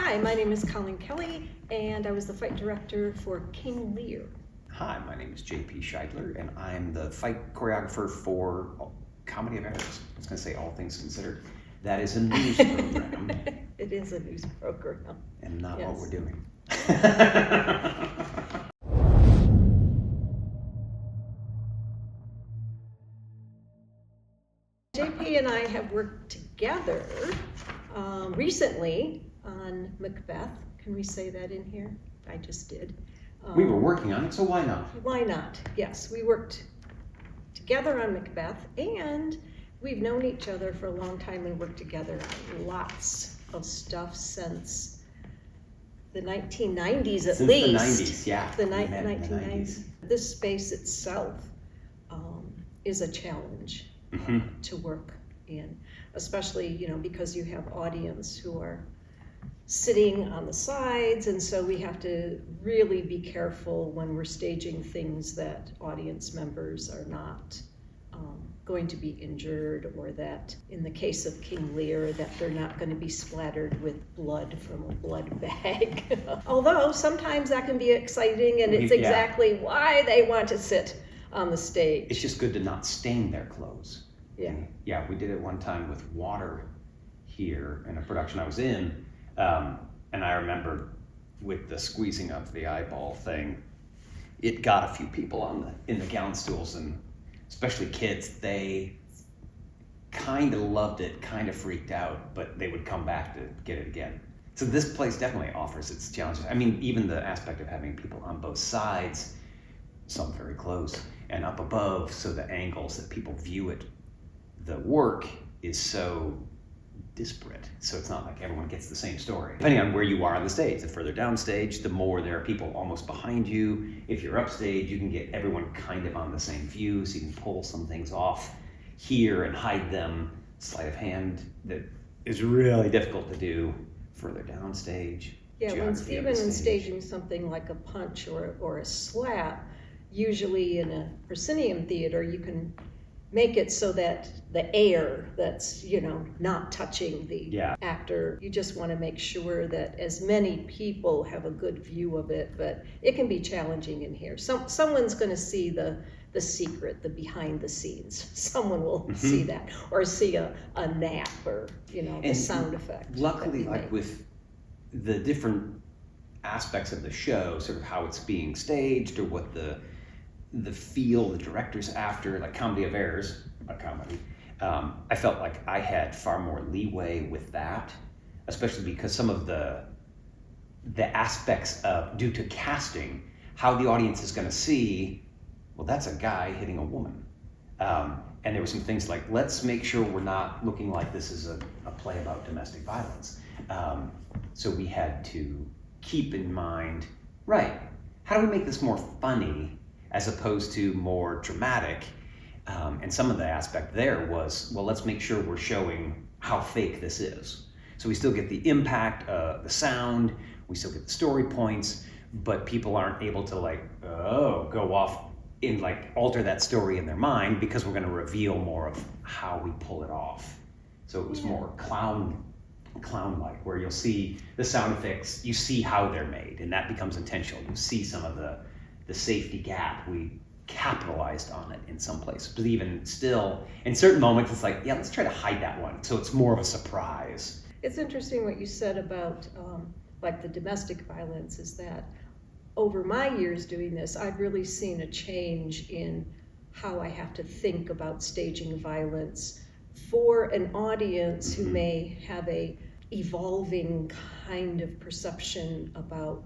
Hi, my name is Colleen Kelly, and I was the fight director for King Lear. Hi, my name is J.P. Scheidler, and I'm the fight choreographer for Comedy of Errors. I was going to say All Things Considered. That is a news program. It is a news program. And not Yes. what we're doing. JP and I have worked together recently on Macbeth. Can we say that in here? I just did. We were working on it, so why not? Why not? Yes, we worked together on Macbeth, and we've known each other for a long time and worked together on lots of stuff since the 1990s at Since least. the 90s, yeah. The We met in the 1990s. This space itself is a challenge to work in, especially, because you have audience who are sitting on the sides, and so we have to really be careful when we're staging things that audience members are not going to be injured, or that in the case of King Lear, that they're not going to be splattered with blood from a blood bag. Although sometimes that can be exciting, and it's exactly why they want to sit on the stage. It's just good to not stain their clothes. Yeah. Yeah, we did it one time with water here in a production I was in. And I remember with the squeezing of the eyeball thing, it got a few people in the gown stools, and especially kids, they kind of loved it, kind of freaked out, but they would come back to get it again. So this place definitely offers its challenges. I mean, even the aspect of having people on both sides, some very close, and up above, so the angles that people view it, the work is so disparate, so it's not like everyone gets the same story. Depending on where you are on the stage, the further down stage, the more there are people almost behind you. If you're upstage, you can get everyone kind of on the same view, so you can pull some things off here and hide them. Sleight of hand that is really difficult to do further down stage. Yeah, even in staging something like a punch or a slap, usually in a proscenium theater, you can make it so that the air that's, not touching the actor, you just want to make sure that as many people have a good view of it, but it can be challenging in here. Someone's going to see the secret, the behind the scenes. Someone will see that, or see a nap, or, the sound effect. Luckily, like with the different aspects of the show, sort of how it's being staged, or what the feel the director's after, like Comedy of Errors, a comedy, I felt like I had far more leeway with that, especially because some of the aspects of, due to casting, how the audience is going to see, well, that's a guy hitting a woman. And there were some things like, let's make sure we're not looking like this is a play about domestic violence. So we had to keep in mind, right, how do we make this more funny as opposed to more dramatic? And some of the aspect there was, well, let's make sure we're showing how fake this is. So we still get the impact, the sound, we still get the story points, but people aren't able to go off and alter that story in their mind, because we're going to reveal more of how we pull it off. So it was more clown-like, where you'll see the sound effects, you see how they're made, and that becomes intentional. You see some of the safety gap, we capitalized on it in some places. But even still, in certain moments, it's like, let's try to hide that one, so it's more of a surprise. It's interesting what you said about the domestic violence, is that over my years doing this, I've really seen a change in how I have to think about staging violence for an audience who may have a evolving kind of perception about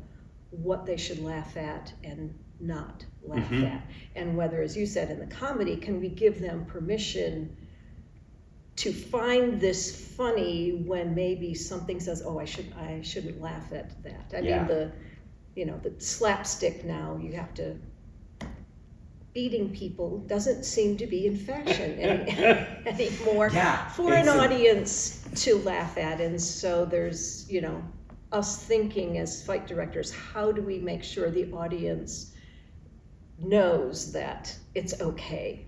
what they should laugh at and not laugh at. And whether, as you said, in the comedy, can we give them permission to find this funny when maybe something says, oh, I shouldn't laugh at that. I mean, the slapstick now, you have to, beating people doesn't seem to be in fashion anymore for an audience to laugh at. And so there's, us thinking as fight directors, how do we make sure the audience knows that it's okay,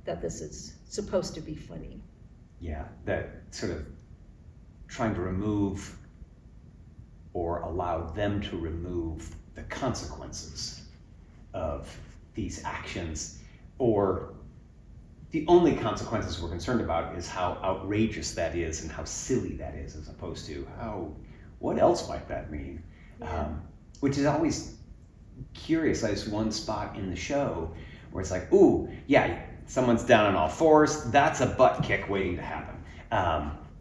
that this is supposed to be funny? Yeah, that sort of trying to remove allow them to remove the consequences of these actions, or the only consequences we're concerned about is how outrageous that is and how silly that is, as opposed to what else might that mean? Yeah. Which is always curious. There's one spot in the show where it's like, ooh, yeah, someone's down on all fours. That's a butt kick waiting to happen.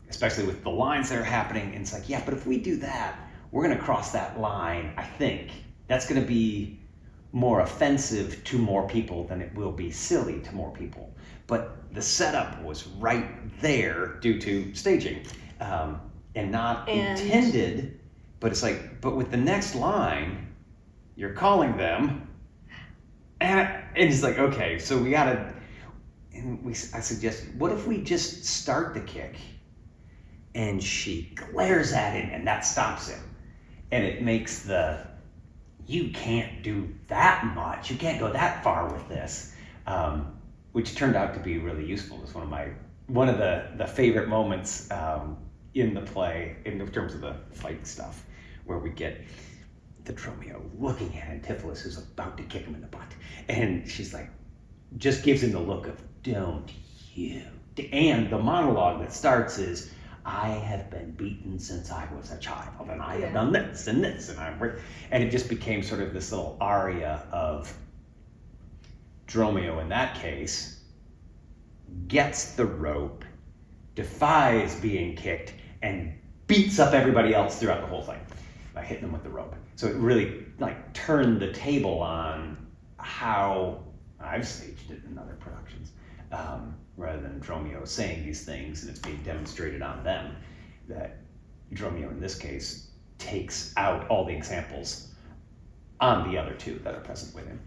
Especially with the lines that are happening. And it's like, yeah, but if we do that, we're going to cross that line, I think. That's going to be more offensive to more people than it will be silly to more people. But the setup was right there due to staging, and not intended. But it's like, but with the next line, you're calling them, and it's like, okay, so we gotta. And I suggest, what if we just start the kick, and she glares at him, and that stops him, and it makes you can't do that much, you can't go that far with this. Which turned out to be really useful. It's one of the favorite moments in the play in terms of the fight stuff, where we get the Dromio looking at Antipholus, who's about to kick him in the butt, and she's like, just gives him the look of don't you. And the monologue that starts is, I have been beaten since I was a child, and I have done this and this, and it just became sort of this little aria of Dromio in that case gets the rope, defies being kicked, and beats up everybody else throughout the whole thing by hitting them with the rope. So it really turned the table on how I've staged it in other productions, rather than Dromio saying these things and it's being demonstrated on them, that Dromio in this case takes out all the examples on the other two that are present with him.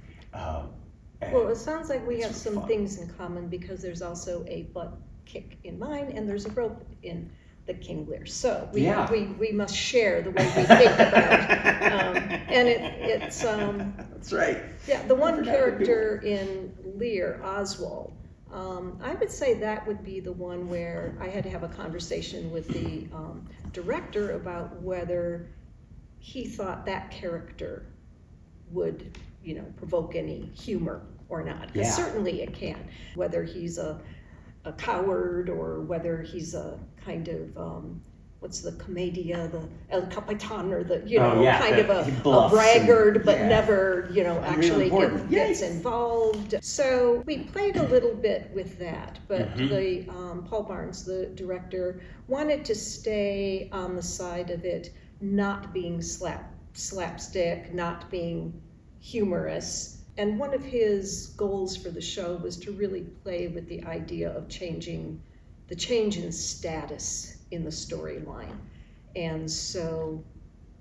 Well, it sounds like we have some things in common, because there's also a butt kick in mine and there's a rope in the King Lear. So we must share the way we think about it. And it's that's right. Yeah, the one character in Lear, Oswald, I would say that would be the one where I had to have a conversation with the director about whether he thought that character would provoke any humor or not. Because certainly it can. Whether he's a coward or whether he's a kind of, what's the commedia, the El Capitan, or the, kind of a braggart, but never, actually gets involved. So we played a little bit with that, but the Paul Barnes, the director, wanted to stay on the side of it not being slapstick, not being humorous. And one of his goals for the show was to really play with the idea of the change in status in the storyline. And so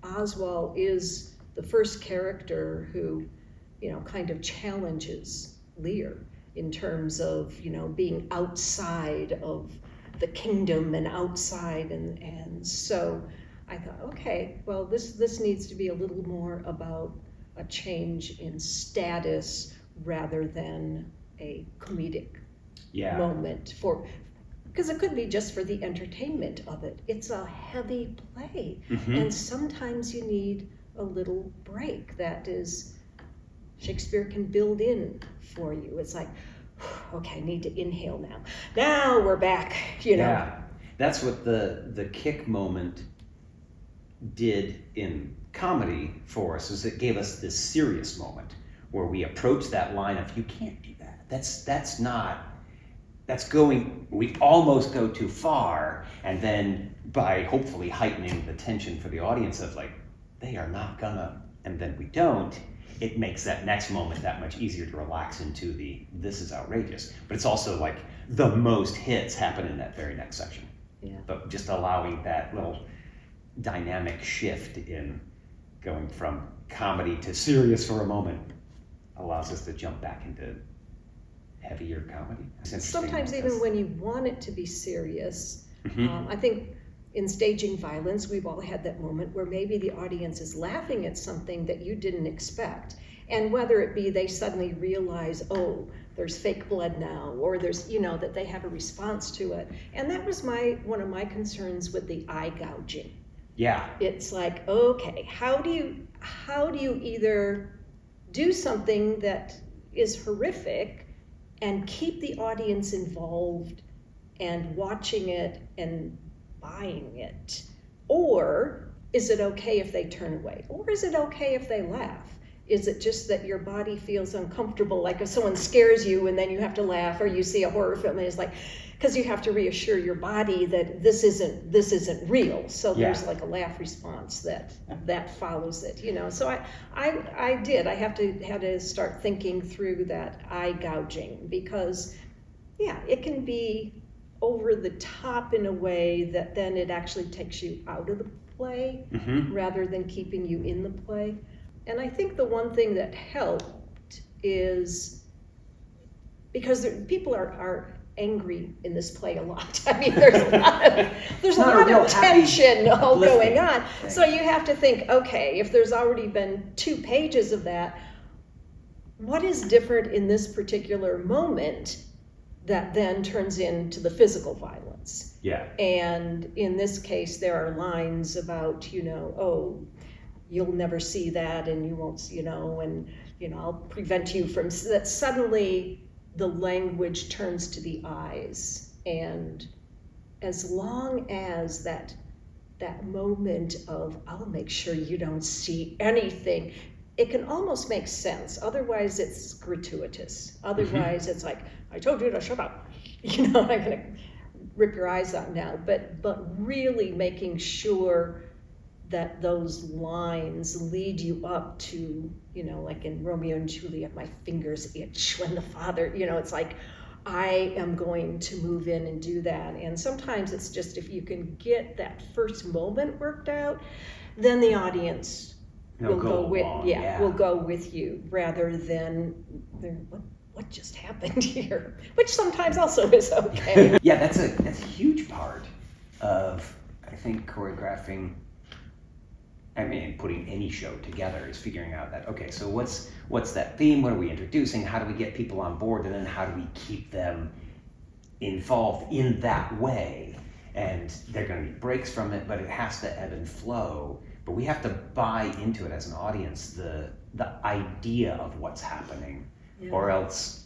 Oswald is the first character who, kind of challenges Lear in terms of, being outside of the kingdom and outside. And so I thought, okay, well, this needs to be a little more about a change in status rather than a comedic moment, because it could be just for the entertainment of it. It's a heavy play, and sometimes you need a little break that is Shakespeare can build in for you. It's like, okay, I need to inhale now. Now we're back, Yeah, that's what the kick moment did in comedy for us, is it gave us this serious moment where we approach that line of, you can't do that. We almost go too far, and then by hopefully heightening the tension for the audience of they are not gonna, and then we don't, it makes that next moment that much easier to relax into this is outrageous. But it's also the most hits happen in that very next section. Yeah. But just allowing that little dynamic shift in going from comedy to serious for a moment allows us to jump back into heavier comedy. Sometimes even when you want it to be serious, I think in staging violence, we've all had that moment where maybe the audience is laughing at something that you didn't expect. And whether it be they suddenly realize, oh, there's fake blood now, or there's, that they have a response to it. And that was one of my concerns with the eye gouging Yeah. It's like, okay, how do you either do something that is horrific and keep the audience involved and watching it and buying it? Or is it okay if they turn away? Or is it okay if they laugh? Is it just that your body feels uncomfortable? Like if someone scares you and then you have to laugh, or you see a horror film and it's like, because you have to reassure your body that this isn't real. So there's like a laugh response that follows it, you know. So I had to start thinking through that eye gouging, because it can be over the top in a way that then it actually takes you out of the play rather than keeping you in the play. And I think the one thing that helped is because people are angry in this play a lot. I mean, there's a lot of tension going on. So you have to think, okay, if there's already been 2 pages of that, what is different in this particular moment that then turns into the physical violence? Yeah. And in this case, there are lines about, you know, oh, you'll never see that, and you won't, you know, and, you know, I'll prevent you from that. Suddenly the language turns to the eyes, and as long as that moment of, I'll make sure you don't see anything, it can almost make sense. Otherwise it's gratuitous. Otherwise it's like, I told you to shut up, you know, I'm gonna rip your eyes out now. But really making sure that those lines lead you up to, you know, like in Romeo and Juliet, my fingers itch when the father, you know, it's like, I am going to move in and do that. And sometimes it's just, if you can get that first moment worked out, then the audience will go with you, rather than what just happened here, which sometimes also is okay. Yeah, that's a huge part of, I think, choreographing. I mean, putting any show together is figuring out that, okay, so what's that theme? What are we introducing? How do we get people on board? And then how do we keep them involved in that way? And there are going to be breaks from it, but it has to ebb and flow. But we have to buy into it as an audience, the idea of what's happening, or else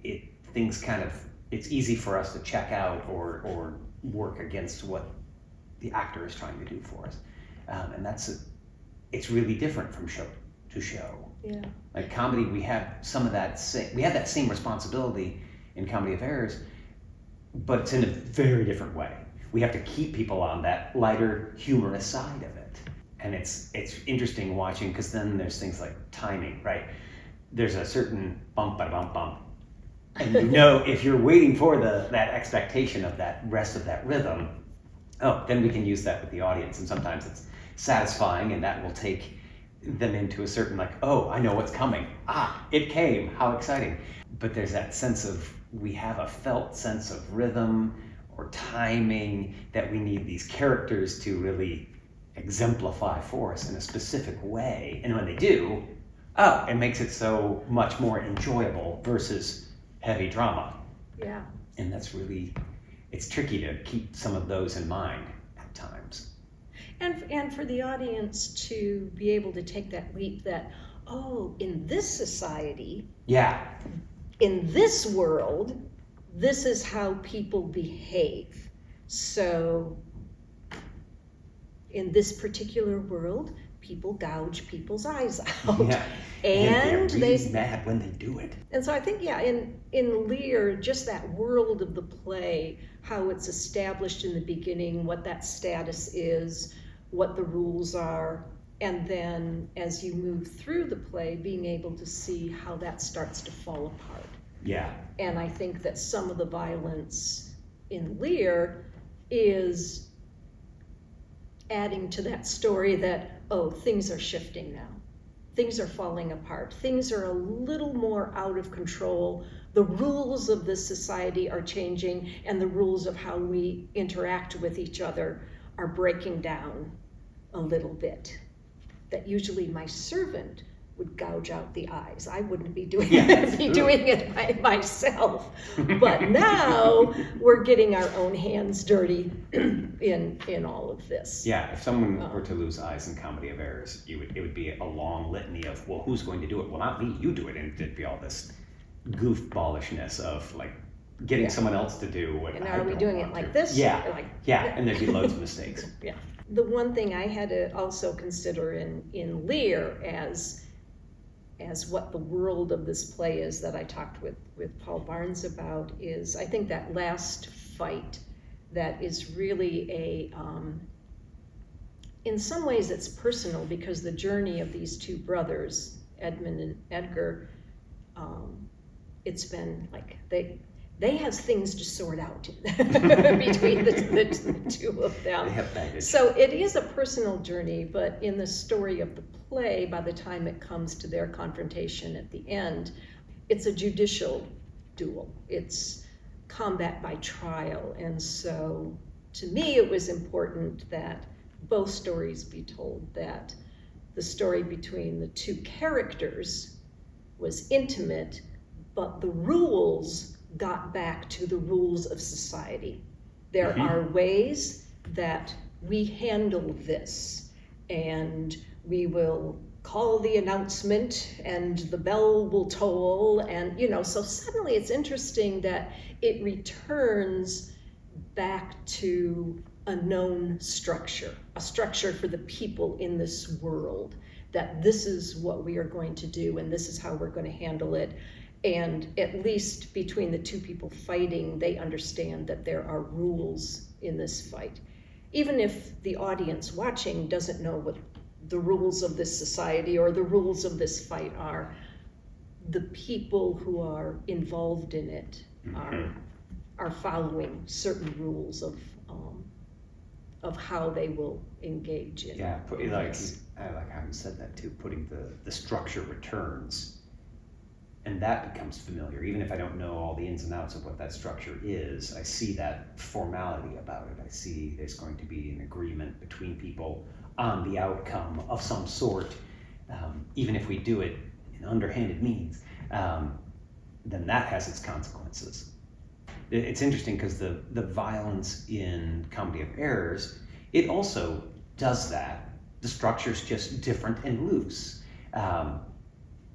it's easy for us to check out or work against what the actor is trying to do for us. And it's really different from show to show. Yeah. Like comedy, we have some of that we have that same responsibility in Comedy of Errors, but it's in a very different way. We have to keep people on that lighter, humorous side of it. And it's interesting watching, because then there's things like timing, right? There's a certain bump, and you know, if you're waiting for that expectation of that rest of that rhythm, then we can use that with the audience. And sometimes it's satisfying, and that will take them into a certain, like, oh, I know what's coming. It came, how exciting. But there's that sense of, we have a felt sense of rhythm or timing that we need these characters to really exemplify for us in a specific way. And when they do, it makes it so much more enjoyable versus heavy drama. Yeah. And that's really, it's tricky to keep some of those in mind at times. And for the audience to be able to take that leap that, in this society, in this world, this is how people behave. So in this particular world, people gouge people's eyes out. Yeah. And they're really mad when they do it. And so I think, in Lear, just that world of the play, how it's established in the beginning, what that status is, what the rules are, and then as you move through the play, being able to see how that starts to fall apart. Yeah. And I think that some of the violence in Lear is adding to that story that, things are shifting now. Things are falling apart. Things are a little more out of control. The rules of this society are changing, and the rules of how we interact with each other are breaking down a little bit. That usually my servant would gouge out the eyes. I wouldn't be doing Yeah, doing it by myself. But now we're getting our own hands dirty in all of this. Yeah, if someone were to lose eyes in Comedy of Errors, it would be a long litany of, well, who's going to do it? Well, not me, you do it. And it'd be all this goofballishness of like getting someone else to do what And I are we don't doing want it like to. this? Yeah, Like, and there'd be loads of mistakes. Yeah. The one thing I had to also consider in Lear as what the world of this play is that I talked with Paul Barnes about is, I think that last fight that is really in some ways it's personal, because the journey of these two brothers, Edmund and Edgar, it's been like they have things to sort out between the two of them. They have baggage. So it is a personal journey, but in the story of the play, by the time it comes to their confrontation at the end, it's a judicial duel. It's combat by trial. And so to me, it was important that both stories be told, that the story between the two characters was intimate, but the rules got back to the rules of society. There are ways that we handle this, and we will call the announcement and the bell will toll, and so suddenly it's interesting that it returns back to a known structure, a structure for the people in this world, that this is what we are going to do and this is how we're going to handle it. And at least between the two people fighting, they understand that there are rules in this fight. Even if the audience watching doesn't know what the rules of this society or the rules of this fight are, the people who are involved in it are following certain rules of how they will engage in. Yeah, I like how you said that too, putting the structure returns. And that becomes familiar. Even if I don't know all the ins and outs of what that structure is, I see that formality about it. I see there's going to be an agreement between people on the outcome of some sort. Even if we do it in underhanded means, then that has its consequences. It's interesting because the violence in Comedy of Errors, it also does that. The structure's just different and loose.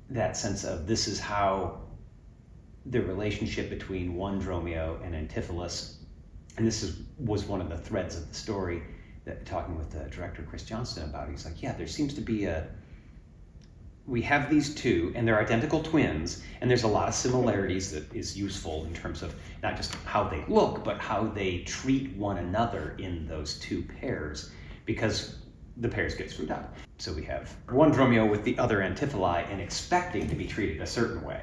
That sense of this is how the relationship between one Dromio and Antipholus, and this was one of the threads of the story that talking with the director Chris Johnston about, he's like, yeah, there seems to be we have these two and they're identical twins, and there's a lot of similarities that is useful in terms of not just how they look, but how they treat one another in those two pairs, because the pairs get screwed up. So we have one Dromio with the other Antipholi and expecting to be treated a certain way.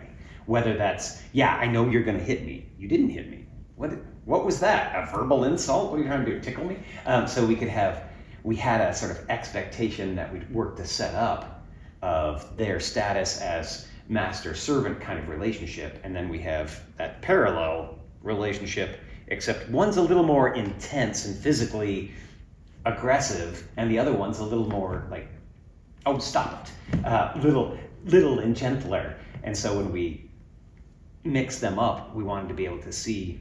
Whether that's, yeah, I know you're going to hit me. You didn't hit me. What was that? A verbal insult? What are you trying to do? Tickle me? So we had a sort of expectation that we'd work to set up of their status as master-servant kind of relationship. And then we have that parallel relationship, except one's a little more intense and physically aggressive, and the other one's a little more like, oh, stop it, little and gentler. And so when we mix them up, we wanted to be able to see,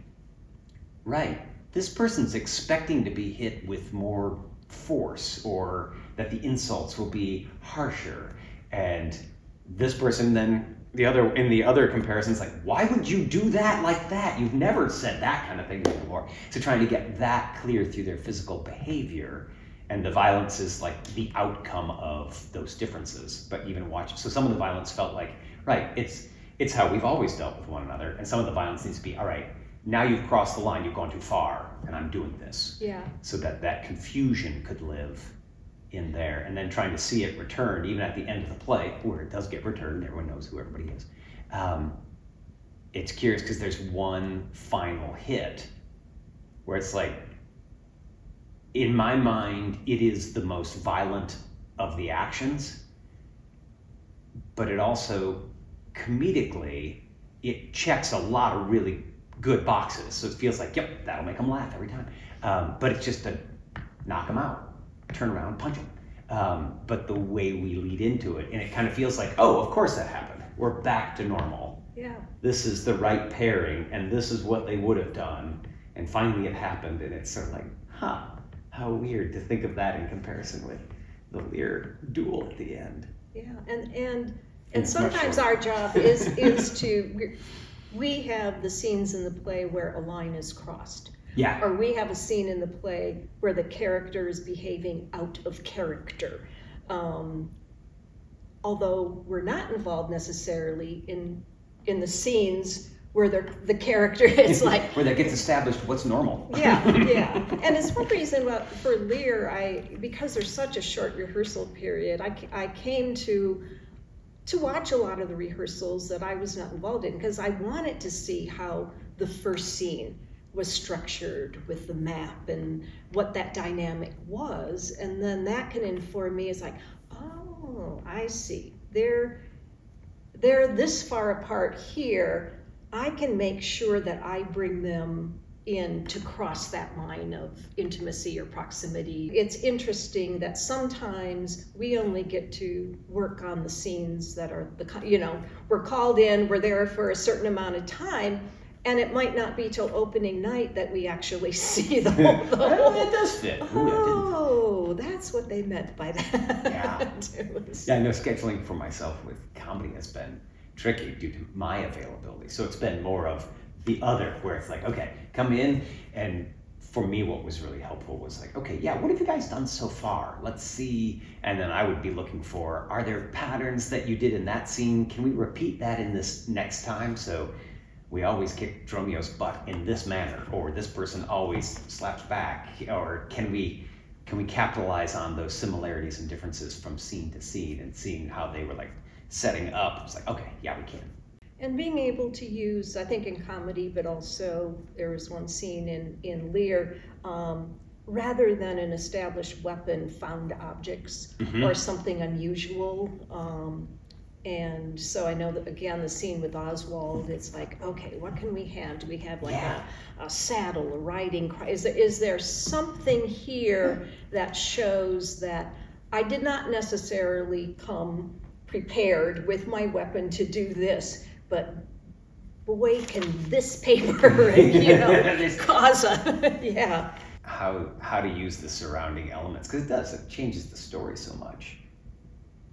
right, this person's expecting to be hit with more force, or that the insults will be harsher, and this person then in the other comparisons, like, why would you do that like that? You've never said that kind of thing before. So trying to get that clear through their physical behavior, and the violence is like the outcome of those differences. But even so some of the violence felt like, right, it's how we've always dealt with one another, and some of the violence needs to be, all right, now you've crossed the line, you've gone too far, and I'm doing this. Yeah. So that confusion could live in there, and then trying to see it returned even at the end of the play, where it does get returned, everyone knows who everybody is. It's curious because there's one final hit where it's like, in my mind, it is the most violent of the actions, but it also, comedically, it checks a lot of really good boxes. So it feels like, yep, that'll make them laugh every time. But it's just to knock them out, turn around, punch them. but the way we lead into it, and it kind of feels like, oh, of course that happened. We're back to normal. Yeah. This is the right pairing, and this is what they would have done. And finally it happened, and it's sort of like, how weird to think of that in comparison with the Lear duel at the end. Yeah, and sometimes our job is to, we have the scenes in the play where a line is crossed. Yeah. Or we have a scene in the play where the character is behaving out of character. Although we're not involved necessarily in the scenes where the character is like... where that gets established what's normal. Yeah. And it's one reason for Lear, because there's such a short rehearsal period, I came to watch a lot of the rehearsals that I was not involved in, because I wanted to see how the first scene was structured with the map and what that dynamic was. And then that can inform me. It's like, oh, I see. They're this far apart here. I can make sure that I bring them in to cross that line of intimacy or proximity. It's interesting that sometimes we only get to work on the scenes that are, we're called in, we're there for a certain amount of time, and it might not be till opening night that we actually see the whole. It does fit. Oh, that's what they meant by that. Yeah. Yeah, no, scheduling for myself with comedy has been tricky due to my availability. So it's been more of the other, where it's like, okay, come in. And for me, what was really helpful was like, okay, yeah, what have you guys done so far? Let's see. And then I would be looking for, are there patterns that you did in that scene? Can we repeat that in this next time? So we always kick Dromio's butt in this manner, or this person always slaps back, or can we capitalize on those similarities and differences from scene to scene, and seeing how they were like setting up. It's like, okay, yeah, we can. And being able to use, I think in comedy, but also there was one scene in Lear, rather than an established weapon, found objects or something unusual. And so I know that, again, the scene with Oswald, it's like, okay, what can we have? Do we have like a saddle, a riding cry? Is there something here that shows that I did not necessarily come prepared with my weapon to do this, but boy, can this paper cause a, How to use the surrounding elements, because it changes the story so much.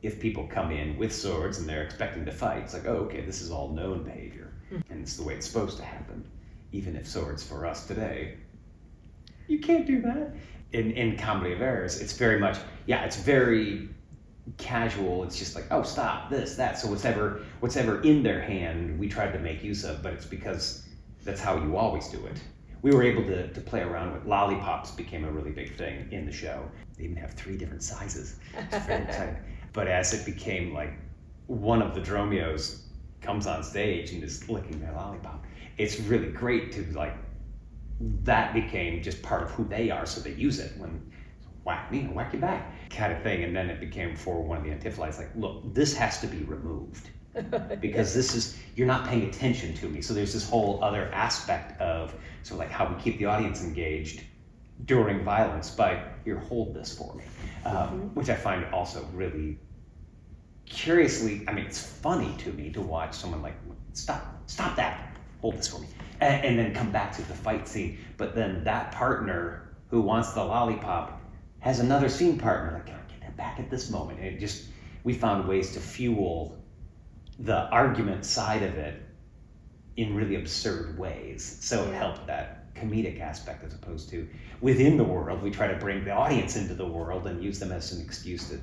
If people come in with swords and they're expecting to fight, it's like, oh, okay, this is all known behavior, and it's the way it's supposed to happen. Even if swords for us today, you can't do that. In Comedy of Errors, it's very much, it's very casual. It's just like, oh, stop, this, that. So whatever in their hand, we tried to make use of, but it's because that's how you always do it. We were able to play around with lollipops. Became a really big thing in the show. They even have 3 different sizes. It's very exciting. But as it became like one of the Dromios comes on stage and is licking their lollipop, it's really great to like, that became just part of who they are, so they use it when whack me, whack you back kind of thing. And then it became for one of the antiphons, like, look, this has to be removed because this is, you're not paying attention to me. So there's this whole other aspect of sort of like how we keep the audience engaged during violence by, here, hold this for me, which I find also really curiously, I mean, it's funny to me to watch someone like, stop that, hold this for me, and then come back to the fight scene. But then that partner who wants the lollipop has another scene partner, like, can I get that back at this moment? And it just, we found ways to fuel the argument side of it in really absurd ways. So it helped that comedic aspect, as opposed to within the world, we try to bring the audience into the world and use them as an excuse to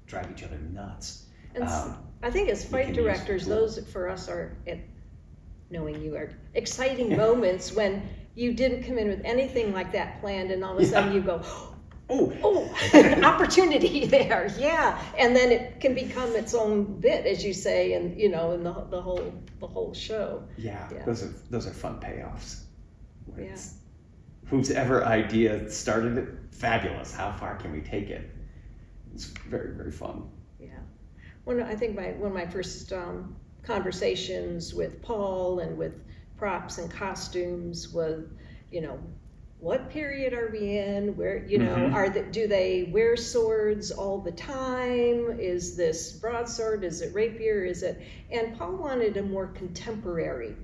drive each other nuts. And I think as fight directors, those for us are, knowing you, are exciting moments when you didn't come in with anything like that planned, and all of a sudden you go, oh, opportunity there, and then it can become its own bit, as you say, and in the whole show. Those are fun payoffs. Whose ever idea started it, fabulous. How far can we take it? It's very, very fun. I think one of my first conversations with Paul and with props and costumes was, what period are we in? Where, you know, Mm-hmm. do they wear swords all the time? Is this broadsword? Is it rapier? And Paul wanted a more contemporary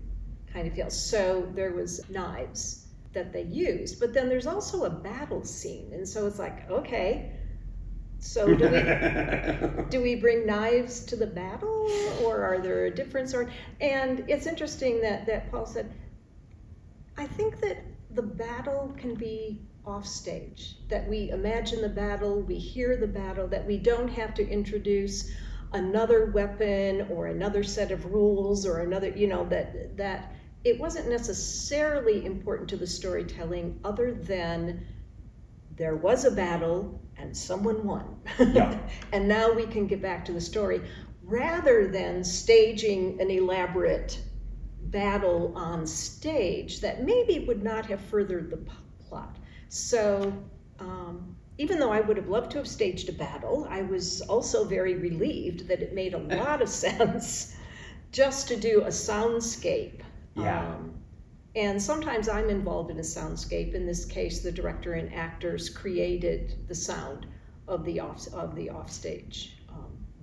kind of feel. So there was knives that they used, but then there's also a battle scene. And so it's like, okay, so do we bring knives to the battle, or are there a different sort? And it's interesting that Paul said, I think that the battle can be off stage, that we imagine the battle, we hear the battle, that we don't have to introduce another weapon or another set of rules or another, you know, that it wasn't necessarily important to the storytelling other than there was a battle and someone won. Yeah. And now we can get back to the story rather than staging an elaborate battle on stage that maybe would not have furthered the plot. So even though I would have loved to have staged a battle, I was also very relieved that it made a lot of sense just to do a soundscape. Yeah. And sometimes I'm involved in a soundscape. In this case, the director and actors created the sound of the offstage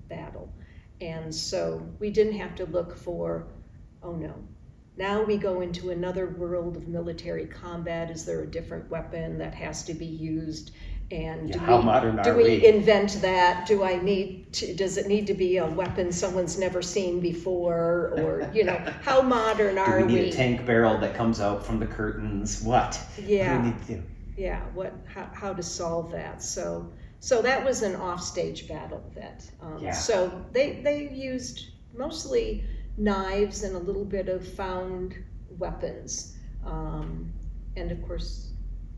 battle. And so we didn't have to look for, oh no, now we go into another world of military combat. Is there a different weapon that has to be used? And how modern do are we invent that? Does it need to be a weapon someone's never seen before? Or, you know, how modern are we? Do we need a tank barrel that comes out from the curtains? What? Yeah. What do we need to do? Yeah, how to solve that. So that was an offstage battle that, so they used mostly knives and a little bit of found weapons. And of course,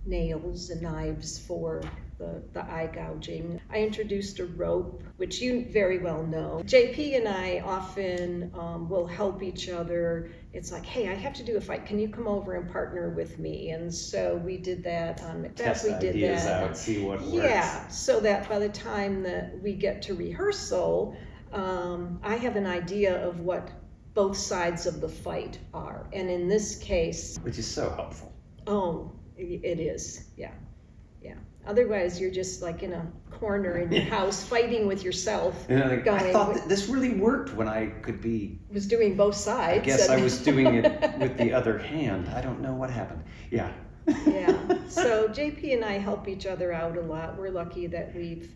nails and knives for the eye gouging. I introduced a rope, which you very well know. JP and I often will help each other. It's like, hey, I have to do a fight. Can you come over and partner with me? And so we did that on Macbeth. Test we did ideas that. out, see what works. Yeah, so that by the time that we get to rehearsal, I have an idea of what both sides of the fight are. And in this case, which is so helpful. Oh, it is, yeah. Otherwise, you're just like in a corner in your house fighting with yourself. I thought that this really worked when I could be. Was doing both sides. I guess I was doing it with the other hand. I don't know what happened. Yeah. Yeah. So JP and I help each other out a lot. We're lucky that we've,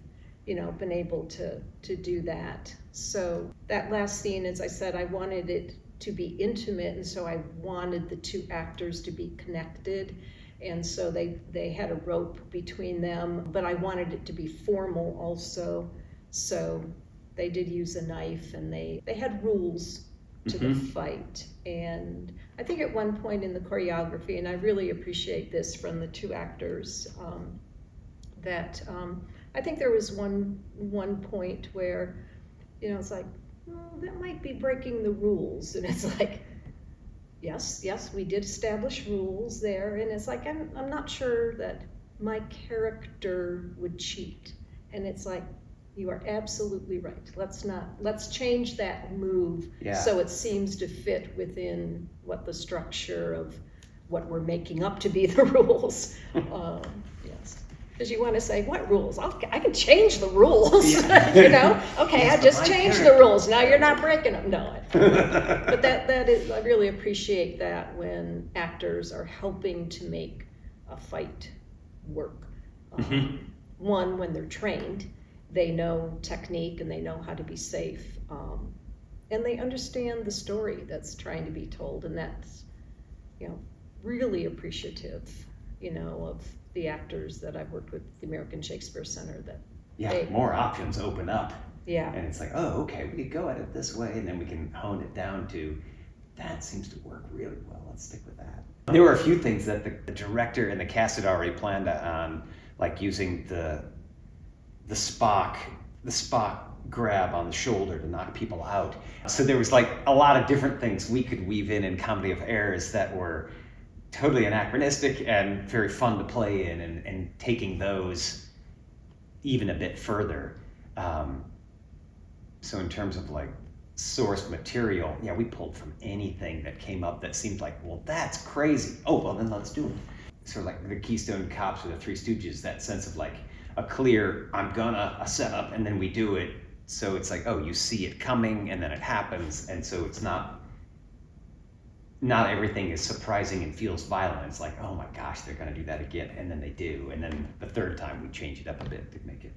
been able to do that. So that last scene, as I said, I wanted it to be intimate, and so I wanted the two actors to be connected. And so they had a rope between them, but I wanted it to be formal also. So they did use a knife, and they had rules to the fight. And I think at one point in the choreography, and I really appreciate this from the two actors, that I think there was one point where, it's like, well, that might be breaking the rules. And it's like, yes, we did establish rules there, and it's like, I'm not sure that my character would cheat. And it's like, you are absolutely right. Let's change that move so it seems to fit within what the structure of what we're making up to be the rules. Yes. Because you want to say, what rules? I can change the rules, Okay, I just changed the rules. Now you're not breaking them. No. But that is, I really appreciate that when actors are helping to make a fight work. One, when they're trained, they know technique and they know how to be safe. And they understand the story that's trying to be told. And that's, really appreciative, of the actors that I've worked with at the American Shakespeare Center. More options open up. Yeah. And it's like, oh, okay, we could go at it this way, and then we can hone it down to, that seems to work really well, let's stick with that. There were a few things that the director and the cast had already planned on, like using the Spock grab on the shoulder to knock people out. So there was like a lot of different things we could weave in Comedy of Errors that were totally anachronistic and very fun to play in, and taking those even a bit further. So in terms of like source material, we pulled from anything that came up that seemed like, well, that's crazy. Oh, well, then let's do it. sort of like the Keystone Cops or the Three Stooges, that sense of like a clear, I'm gonna, a setup, and then we do it. So it's like, oh, you see it coming and then it happens. And so it's not everything is surprising and feels violent. It's like, oh my gosh, they're gonna do that again. And then they do. And then the third time we change it up a bit to make it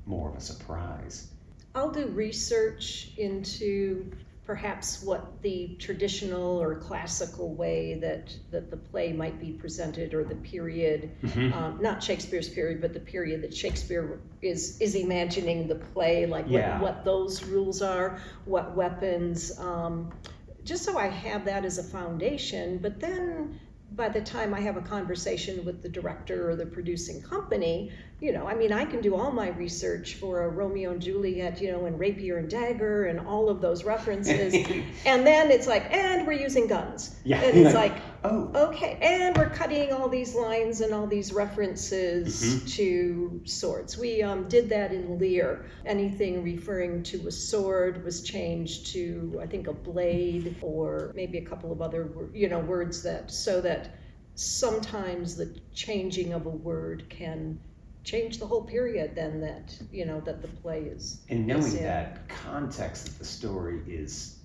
more of a surprise. I'll do research into perhaps what the traditional or classical way that the play might be presented, or the period, not Shakespeare's period, but the period that Shakespeare is imagining the play, like what those rules are, what weapons, just so I have that as a foundation. But then by the time I have a conversation with the director or the producing company, I mean, I can do all my research for a Romeo and Juliet, and Rapier and Dagger and all of those references. And then it's like, and we're using guns. Yeah. And it's like, oh, okay, and we're cutting all these lines and all these references to swords. We did that in Lear. Anything referring to a sword was changed to, I think, a blade, or maybe a couple of other, words so that sometimes the changing of a word can change the whole period then that the play is. And knowing that context that the story is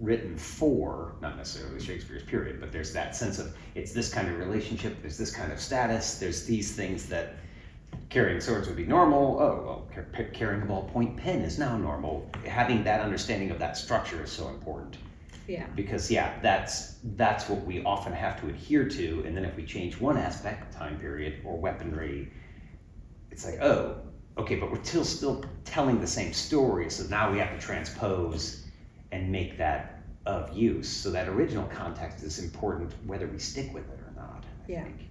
written for, not necessarily Shakespeare's period, but there's that sense of it's this kind of relationship, there's this kind of status, there's these things that carrying swords would be normal. Oh, well, carrying a ballpoint pen is now normal. Having that understanding of that structure is so important. Yeah. Because that's what we often have to adhere to, and then if we change one aspect, time period or weaponry, it's like, oh, okay, but we're still telling the same story, so now we have to transpose and make that of use. So that original context is important whether we stick with it or not, I think.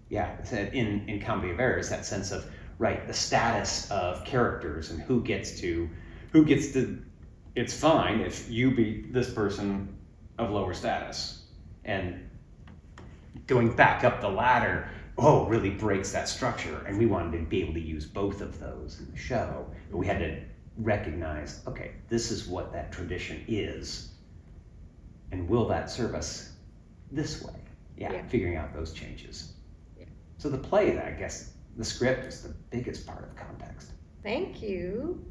Yeah, so in Comedy of Errors, that sense of, right, the status of characters and who gets to, it's fine if you be this person of lower status. And going back up the ladder, really breaks that structure. And we wanted to be able to use both of those in the show. But we had to recognize, okay, this is what that tradition is. And will that serve us this way? Yeah. Figuring out those changes. Yeah. So the play, I guess, the script is the biggest part of context. Thank you.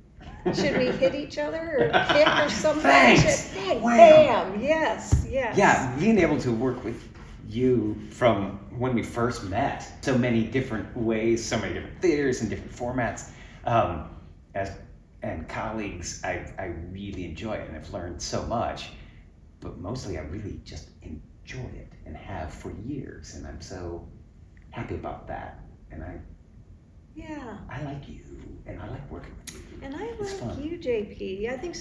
Should we hit each other or kick or something? Thanks. Bam. Yes. Yeah, being able to work with you from when we first met, so many different ways, so many different theaters and different formats, and colleagues, I really enjoy it and I've learned so much, but mostly I really just enjoy it and have for years, and I'm so happy about that. And I like you, and I like working with you. And I like you, JP. I think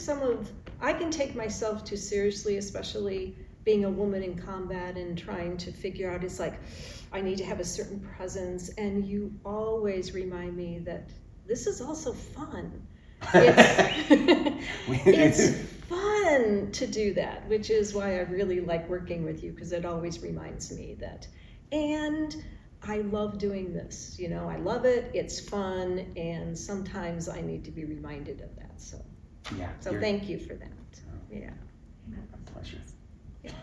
I can take myself too seriously, especially being a woman in combat and trying to figure out, it's like, I need to have a certain presence, and you always remind me that this is also fun. It's fun to do that, which is why I really like working with you, because it always reminds me that. And I love doing this, I love it, it's fun, and sometimes I need to be reminded of that. So thank you for that. Yeah. A pleasure. Yeah.